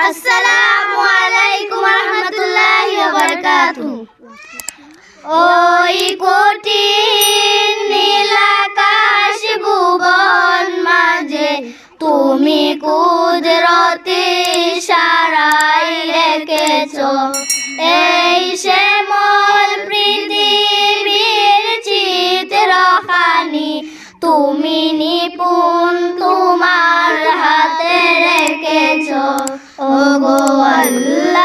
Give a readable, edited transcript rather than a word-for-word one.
আসসালামু আলাইকুম ওয়া রাহমাতুল্লাহি ওয়া বারাকাতুহু। ওই কঠিন নীল আকাশ ভুবন মাঝে তুমি কুদরতি ইশারায় রেখেছো এই শ্যামল পৃথিবীর চিত্রখানি তুমি নিপুণ তোমার হাতে রেখেছো। ওগো আল্লাহ।